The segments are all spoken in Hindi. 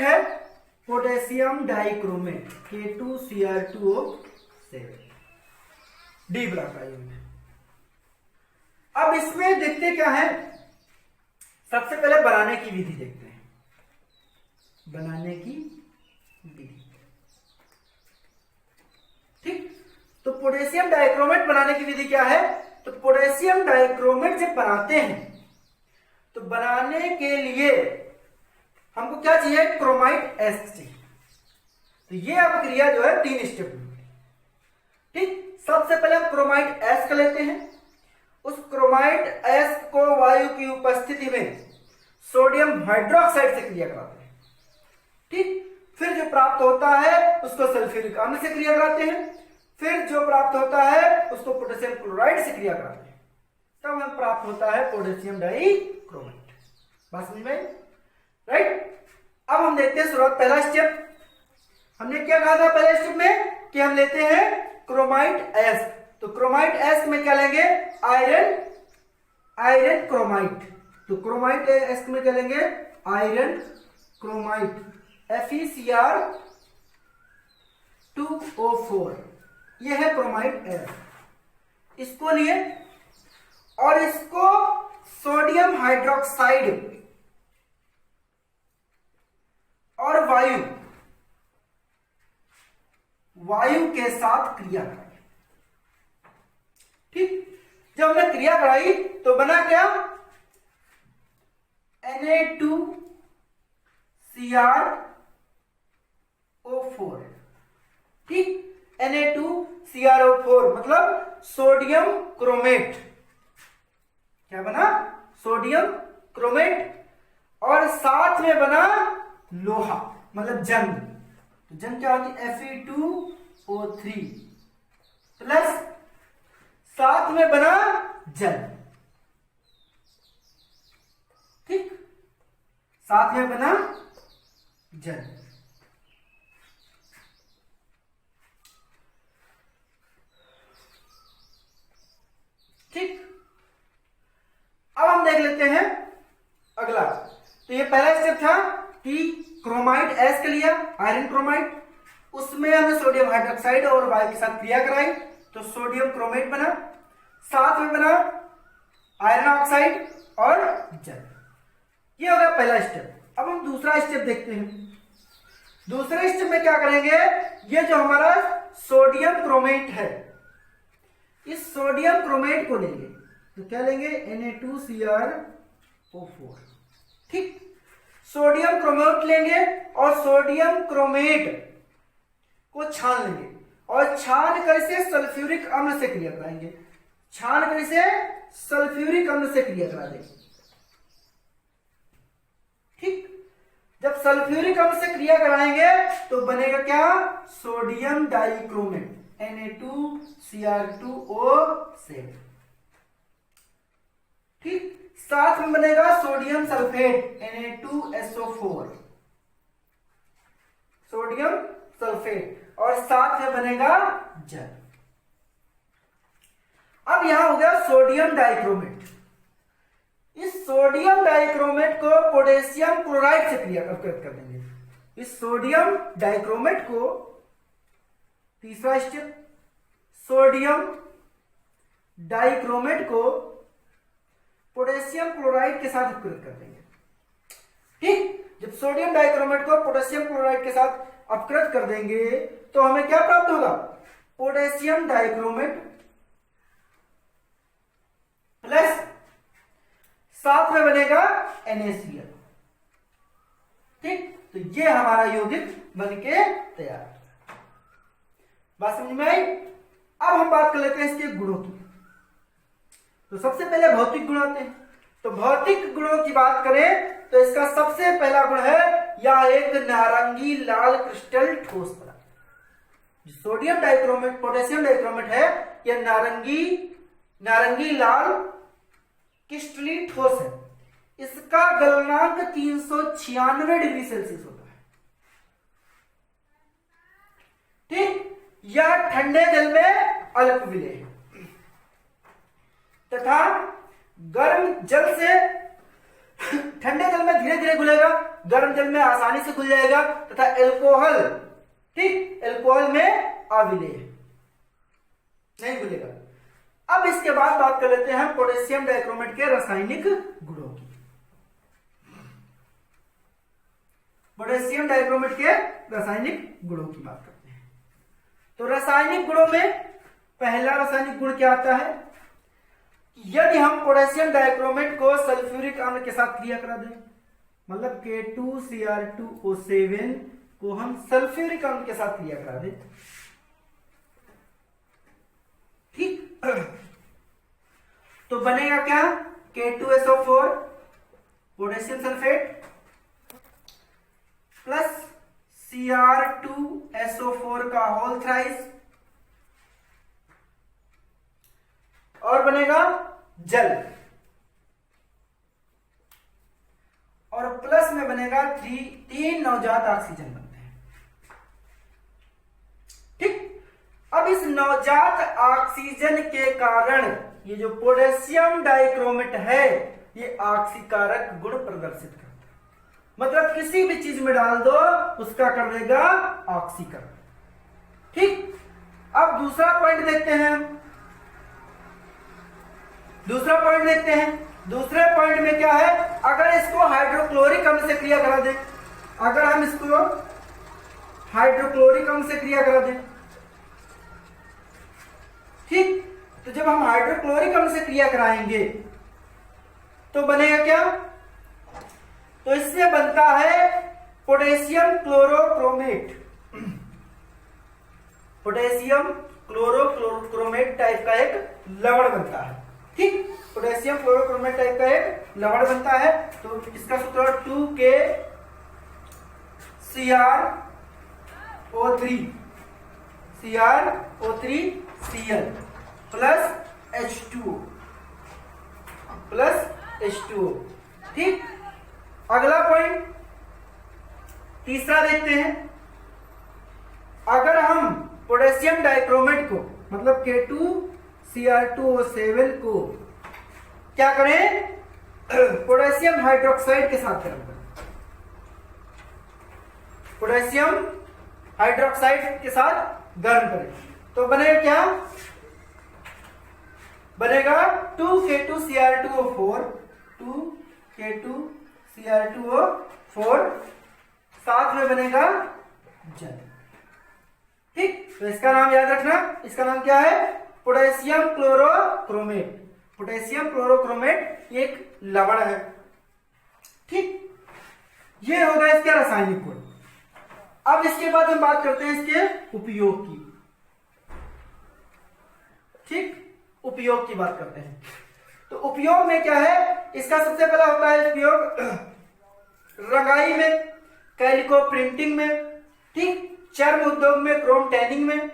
है potassium dichromate K2Cr2O7, D block ion है। अब इसमें देखते क्या है, सबसे पहले बनाने की विधि देखते हैं, बनाने की विधि। ठीक, तो पोटेशियम डाइक्रोमेट बनाने की विधि क्या है, तो पोटेशियम डाइक्रोमेट जब बनाते हैं तो बनाने के लिए हमको क्या चाहिए, क्रोमाइट एस चाहिए। तो ये अब क्रिया जो है 3 स्टेप में। ठीक, सबसे पहले हम क्रोमाइट एस का लेते हैं, उस क्रोमाइट एस को वायु की उपस्थिति में सोडियम हाइड्रोक्साइड से क्रिया कराते हैं। ठीक, फिर जो प्राप्त होता है उसको सल्फ्यूरिक अम्ल से क्रिया कराते हैं, फिर जो प्राप्त होता है उसको पोटेशियम क्लोराइड से क्रिया कराते हैं, तब हमें प्राप्त होता है पोटेशियम डाइक्रोमेट। बात समझ में, राइट। अब हम देखते हैं शुरुआत, पहला स्टेप हमने क्या कहा था पहले स्टेप में कि हम लेते हैं क्रोमाइट एस। तो क्रोमाइट एस में क्या लेंगे, आयरन क्रोमाइट। तो क्रोमाइट एस में क्या लेंगे, आयरन क्रोमाइट FeCr2O4, यह है क्रोमाइट एस। इसको लिए और इसको सोडियम हाइड्रोक्साइड और वायु के साथ क्रिया कराई। ठीक, जब हमने क्रिया कराई तो बना क्या, Na2Cr O4। ठीक, Na2Cr O4 मतलब सोडियम क्रोमेट। क्या बना, सोडियम क्रोमेट, और साथ में बना लोहा मतलब जंग। तो जंग क्या होती है, Fe2O3 प्लस साथ में बना जल। ठीक, साथ में बना जल। ठीक, अब हम देख लेते हैं अगला। तो ये पहला स्टेप था कि क्रोमाइट एस के लिया, आयरन क्रोमाइट, उसमें हमने सोडियम हाइड्रोक्साइड और वायु के साथ क्रिया कराई तो सोडियम क्रोमेट बना, साथ में बना आयरन ऑक्साइड और जल। ये हो गया पहला स्टेप। अब हम दूसरा स्टेप देखते हैं। दूसरे स्टेप में क्या करेंगे, ये जो हमारा सोडियम क्रोमेट है, इस सोडियम क्रोमेट को लेंगे। तो क्या लेंगे, Na2Cr O4। ठीक, सोडियम क्रोमेट लेंगे और सोडियम क्रोमेट को छान लेंगे और छान कर इसे सल्फ्यूरिक अम्ल से क्रिया कराएंगे, छान कर इसे सल्फ्यूरिक अम्ल से क्रिया करा देंगे। ठीक, जब सल्फ्यूरिक अम्ल से क्रिया कराएंगे तो बनेगा क्या, सोडियम डाइक्रोमेट Na2Cr2O7। ठीक, साथ में बनेगा sodium sulphate Na2SO4, sodium sulphate, और साथ में बनेगा जल। अब यहां हो गया सोडियम डाइक्रोमेट। इस सोडियम डाइक्रोमेट को पोटेशियम क्लोराइड से क्रिया कर देंगे। इस सोडियम डाइक्रोमेट को, तीसरा स्टेप, सोडियम डाइक्रोमेट को पोटेशियम क्लोराइड के साथ अपकृत कर देंगे। ठीक, जब सोडियम डाइक्रोमेट को पोटेशियम क्लोराइड के साथ अपकृत कर देंगे तो हमें क्या प्राप्त होगा, पोटेशियम डाइक्रोमेट प्लस साथ में बनेगा NaCl। ठीक, तो ये हमारा यौगिक बनके तैयार। बात समझ में आई। अब हम बात कर लेते हैं इसके गुणों की। तो सबसे पहले भौतिक गुण आते हैं। तो भौतिक गुणों की बात करें तो इसका सबसे पहला गुण है यह एक नारंगी लाल क्रिस्टल ठोस पदार्थ। सोडियम डाइक्रोमेट, पोटेशियम डाइक्रोमेट है, यह नारंगी लाल क्रिस्टली ठोस है। इसका गलनांक 396 डिग्री सेल्सियस होता है। ठीक, यह ठंडे जल में अल्पविलेय है तथा गर्म जल से ठंडे जल में धीरे धीरे घुलेगा, गर्म जल में आसानी से घुल जाएगा, तथा एल्कोहल, ठीक, एल्कोहल में अविलेय नहीं घुलेगा। अब इसके बाद बात कर लेते हैं पोटेशियम डाइक्रोमेट के रासायनिक गुणों की। पोटेशियम डाइक्रोमेट के रासायनिक गुणों की बात करते हैं। तो रासायनिक गुणों में पहला रासायनिक गुण क्या आता है? यदि हम पोटेशियम डाइक्रोमेट को सल्फ्यूरिक अम्ल के साथ क्रिया करा दें, मतलब K2Cr2O7 को हम सल्फ्यूरिक अम्ल के साथ क्रिया करा दें, ठीक, तो बनेगा क्या? K2SO4 potassium sulphate plus Cr2SO4 का होल थ्राइस, और बनेगा जल, और प्लस में बनेगा 3 नवजात ऑक्सीजन बनते हैं, ठीक। अब इस नवजात ऑक्सीजन के कारण ये जो पोटेशियम डाइक्रोमेट है ये ऑक्सीकारक गुण प्रदर्शित करता है, मतलब किसी भी चीज में डाल दो उसका कर देगा ऑक्सीकरण, ठीक। अब दूसरा पॉइंट देखते हैं, दूसरे पॉइंट में क्या है? अगर इसको हाइड्रोक्लोरिक अम्ल से क्रिया करा दें, अगर हम इसको हाइड्रोक्लोरिक अम्ल से क्रिया करा दें, ठीक, तो जब हम हाइड्रोक्लोरिक अम्ल से क्रिया कराएंगे तो बनेगा क्या? तो इससे बनता है potassium chlorochromate, potassium chlorochromate type का एक लवण बनता है, ठीक। पोटेशियम क्लोरोक्रोमेट टाइप का एक लवण बनता है, तो इसका सूत्र 2KCrO3Cl प्लस H2O, ठीक। अगला पॉइंट तीसरा देखते हैं। अगर हम पोटेशियम डाइक्रोमेट को, मतलब K2Cr2O7 को क्या करें? पोटेशियम हाइड्रोक्साइड के साथ गर्म करें, पोटेशियम हाइड्रोक्साइड के साथ गर्म करें, तो बनेगा क्या? बनेगा 2K2Cr2O4, 2K2Cr2O4, साथ में बनेगा जल, ठीक। तो इसका नाम याद रखना, इसका नाम क्या है? Potassium chlorochromate. पोटेशियम क्लोरोक्रोमेट एक लवण है, ठीक। ये होगा इसके रासायनिक गुण। अब इसके बाद हम बात करते हैं इसके उपयोग की, ठीक, उपयोग की बात करते हैं। तो उपयोग में क्या है? इसका सबसे पहला होता है उपयोग रंगाई में, कैलिको प्रिंटिंग में, ठीक, चर्म उद्योग में, क्रोम टैनिंग में,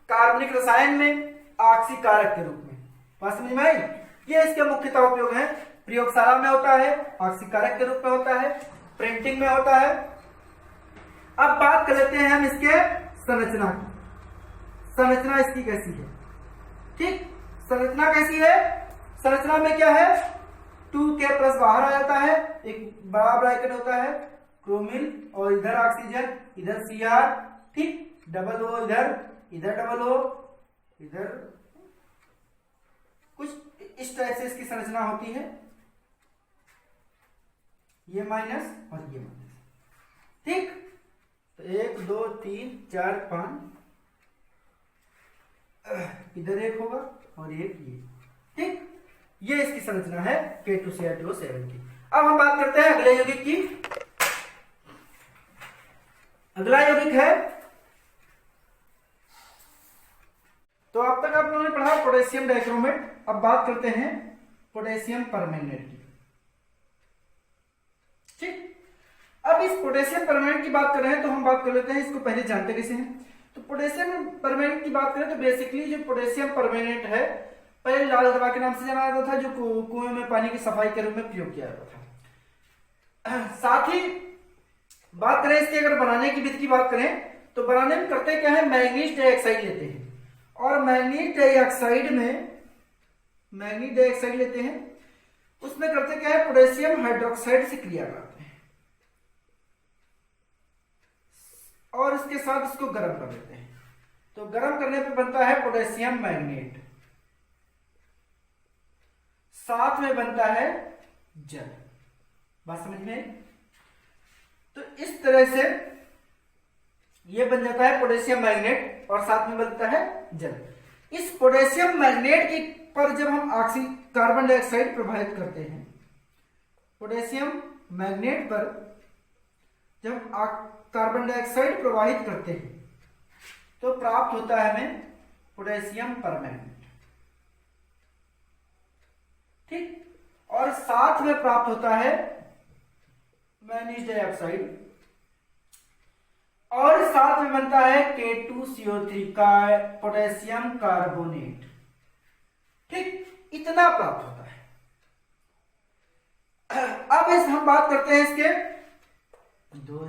कार्बनिक रसायन में, ऑक्सीकारक के रूप में। बात समझ में आई? ये इसके मुख्यतः उपयोग हैं। प्रयोगशाला में होता है, ऑक्सीकारक के रूप में होता है, प्रिंटिंग में होता है। अब बात कर लेते हैं हम इसके संरचना की। संरचना इसकी कैसी है, ठीक, संरचना कैसी है? संरचना में क्या है? 2K प्लस बाहर आ जाता है, एक बड़ा ब्रैकेट होता है, क्रोमिल, और इधर ऑक्सीजन, इधर Cr, ठीक, डबल O इधर, इधर डबल O, इधर कुछ इस टाइप से इसकी संरचना होती है, ये माइनस और ये माइनस, ठीक। तो 1 2 3 4 5, इधर एक होगा और एक ये, ठीक। ये इसकी संरचना है K2Cr2O7 की। अब हम बात करते हैं अगले यौगिक की। अगला यौगिक है, तो अब तक आप लोगों ने पढ़ा पोटेशियम डाइक्रोमेट। अब बात करते हैं पोटेशियम परमैंगनेट की, ठीक। अब इस पोटेशियम परमैंगनेट की बात कर रहे हैं तो हम बात कर लेते हैं इसको पहले जानते कैसे हैं। तो पोटेशियम परमैंगनेट की बात करें तो बेसिकली जो पोटेशियम परमैंगनेट है पहले लाल दवा के नाम से जाना जाता था, जो कुएं में पानी की सफाई के रूप में प्रयोग किया जाता था। साथ ही बात करें इसके अगर बनाने की विधि की बात करें तो बनाने में करते क्या है? मैंगनीज डाइऑक्साइड लेते हैं, और मैंगनीज डाइऑक्साइड लेते हैं उसमें करते क्या है, पोटेशियम हाइड्रोक्साइड से क्रिया कराते हैं और इसके साथ इसको गर्म कर देते हैं। तो गर्म करने पे बनता है पोटेशियम मैग्नेट, साथ में बनता है जल। बात समझ में? तो इस तरह से ये बन जाता है पोटेशियम मैग्नेट और साथ में बनता है जल। इस पोटेशियम मैग्नेट की पर जब हम कार्बन डाइऑक्साइड प्रभावित करते हैं, पोटेशियम मैग्नेट पर जब कार्बन डाइऑक्साइड प्रवाहित करते हैं तो प्राप्त होता है हमें पोटेशियम परमैंगनेट, ठीक। और साथ में प्राप्त होता है मैग्नीज डाइऑक्साइड और साथ में बनता है K2CO3 का पोटेशियम कार्बोनेट, ठीक। इतना प्राप्त होता है। अब इस हम बात करते हैं इसके 2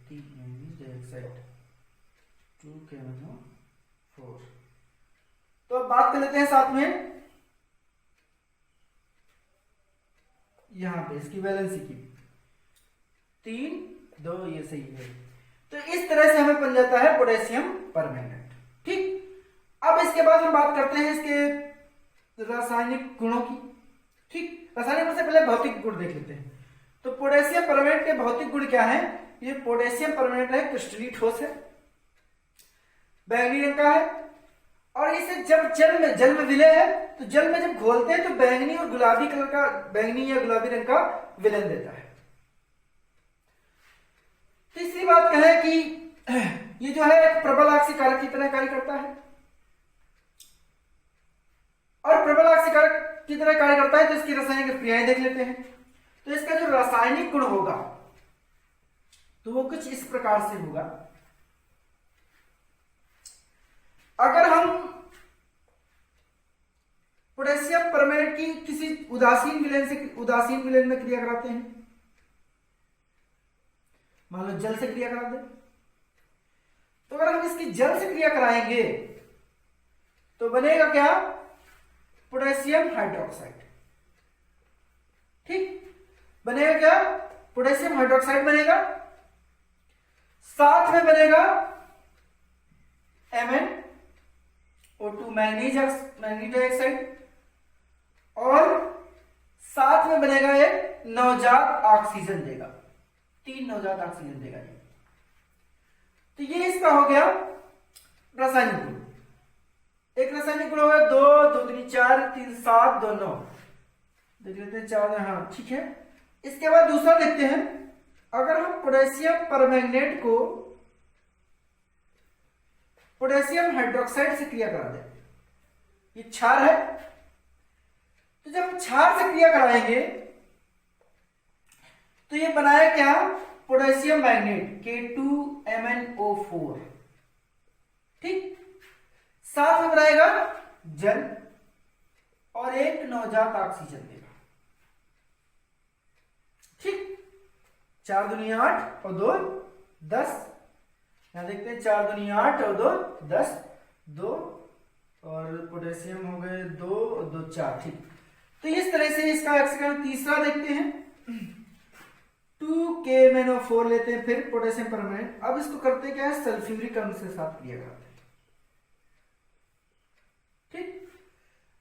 मैग्नीज डाइऑक्साइड 2KNO4। तो अब बात कर लेते हैं साथ में यहां पे इसकी वैलेंसी की 3 2, ये सही है। तो इस तरह से हमें बन जाता है पोटेशियम परमैंगनेट, ठीक। अब इसके बाद हम बात करते हैं इसके रासायनिक गुणों की, ठीक। रासायनिक गुण से पहले भौतिक गुण देख लेते हैं। तो पोटेशियम परमैंगनेट के भौतिक गुण क्या है? ये पोटेशियम परमैंगनेट है, क्रिस्टलीय ठोस है, बैंगनी रंग का है और इसे जब जल में विलय है तो जल में जब घोलते हैं तो बैंगनी और गुलाबी कलर का, बैंगनी या गुलाबी रंग का विलयन देता है। तीसरी बात कह है कि ये जो है एक प्रबल ऑक्सीकारक की तरह कार्य करता है और प्रबल ऑक्सीकारक की तरह कार्य करता है तो इसकी रासायनिक क्रियाएं देख लेते हैं। तो इसका जो रासायनिक गुण होगा तो वो कुछ इस प्रकार से होगा। अगर हम पोटेशियम परमैंगनेट की किसी उदासीन विलयन में क्रिया कराते हैं, मान लो जल से क्रिया करा दे, तो अगर हम इसकी जल से क्रिया कराएंगे तो बनेगा क्या? पोटेशियम हाइड्रोक्साइड, ठीक। बनेगा क्या? पोटेशियम हाइड्रोक्साइड बनेगा, साथ में बनेगा MnO2 मैग्नीज डाइऑक्साइड और साथ में बनेगा एक नवजात ऑक्सीजन देगा, 3 नवजात ऑक्सीजन देगा ये। तो ये इसका हो गया रासायनिक गुण। एक रासायनिक गुण हो गया 2 2 3 4 3 7 2 9, देख लेते हैं 4, हाँ ठीक है। इसके बाद दूसरा देखते हैं, अगर हम पोटेशियम परमैंगनेट को पोटेशियम हाइड्रोक्साइड से क्रिया करा दें, ये क्षार है, तो जब हम क्षार से क्रिया कराएंगे तो ये बनाया क्या? पोटेशियम मैग्नेट K2MnO4, ठीक। साथ में बनाएगा जल और एक नवजात ऑक्सीजन देगा, ठीक। 4 दूनी 8 और 2 10, यहां देखते हैं 4 दूनी 8 और 2 10, 2 और पोटेशियम हो गए 2 और 2 4, ठीक। तो इस तरह से इसका ऑक्सीकरण तीसरा देखते हैं 2KMnO4 लेते हैं, फिर पोटेशियम परमैंगनेट। अब इसको करते क्या है? सल्फ्यूरिक अम्ल से साथ क्रिया कराते हैं, ठीक।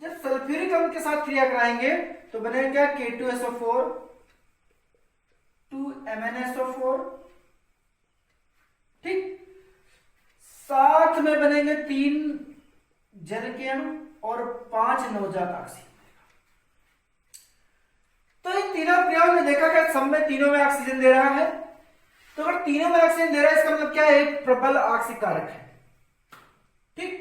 जब सल्फ्यूरिक अम्ल के साथ क्रिया कराएंगे तो बनेगा क्या? K2SO4 2MnSO4, ठीक। साथ में बनेंगे 3 जल के अणु और 5 नवजात ऑक्सीजन। तो इन तीनों क्रियाओं में देखा क्या? सब में तीनों में ऑक्सीजन दे रहा है। तो अगर तीनों में ऑक्सीजन दे रहा है इसका मतलब क्या है? एक प्रबल ऑक्सीकारक है, ठीक।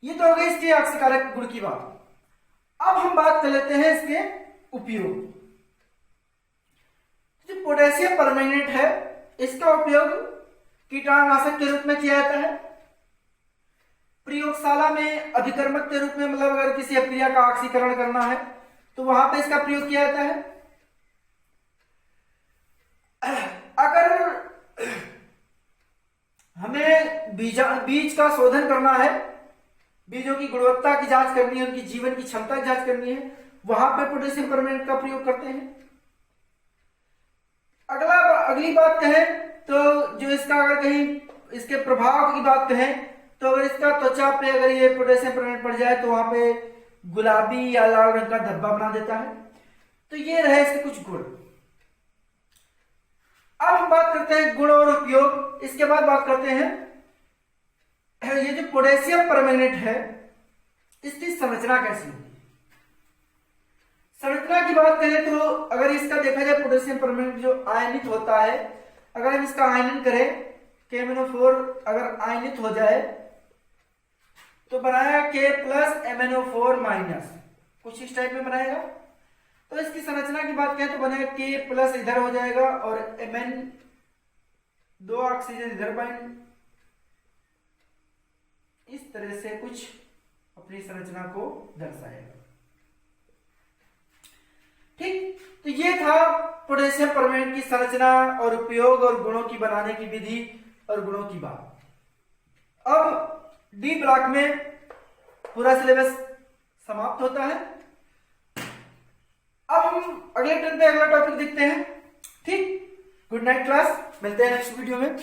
ये तो हो गई इसके ऑक्सीकारक गुण की बात। अब हम बात कर लेते हैं इसके उपयोग। जो पोटेशियम परमैंगनेट है इसका उपयोग कीटाणुनाशक के रूप में किया जाता है, प्रयोगशाला में अभिकर्मक के रूप में, मतलब अगर किसी अभिक्रिया का ऑक्सीकरण करना है तो वहां पे इसका प्रयोग किया जाता है। अगर हमें बीज का शोधन करना है बीजों की गुणवत्ता की जांच करनी है, उनकी जीवन की क्षमता की जांच करनी है, वहां पे पोटेशियम परमैंगनेट का प्रयोग करते हैं। अगली बात कहें तो जो इसका अगर कहीं इसके प्रभाव की बात कहें तो अगर इसका त्वचा पे अगर ये पोटेशियम परमैंगनेट पड़ जाए तो वहां पे गुलाबी या लाल रंग का धब्बा बना देता है। तो ये रहे इसके कुछ गुण। अब हम बात करते हैं गुण और उपयोग। इसके बाद बात करते हैं ये जो पोटेशियम परमैंगनेट है इसकी संरचना कैसी होगी। संरचना की बात करें तो अगर इसका देखा जाए पोटेशियम परमैंगनेट जो आयनित होता है, अगर हम इसका आयनन करें KMnO4 अगर आयनित हो जाए तो बनाया K+MnO4-, कुछ इस टाइप में बनाएगा। तो इसकी संरचना की बात करें तो बनेगा K+ इधर हो जाएगा और Mn 2 ऑक्सीजन इधर बाइंड, इस तरह से कुछ अपनी संरचना को दर्शाएगा। ठीक, तो ये था पोटेशियम परमैंगनेट की संरचना और उपयोग और गुणों की बनाने की विधि और गुणों की बात। अब डी ब्लॉक में पूरा सिलेबस समाप्त होता है। अब हम अगले टर्न पे अगला टॉपिक देखते हैं। ठीक, गुड नाइट क्लास, मिलते हैं नेक्स्ट वीडियो में।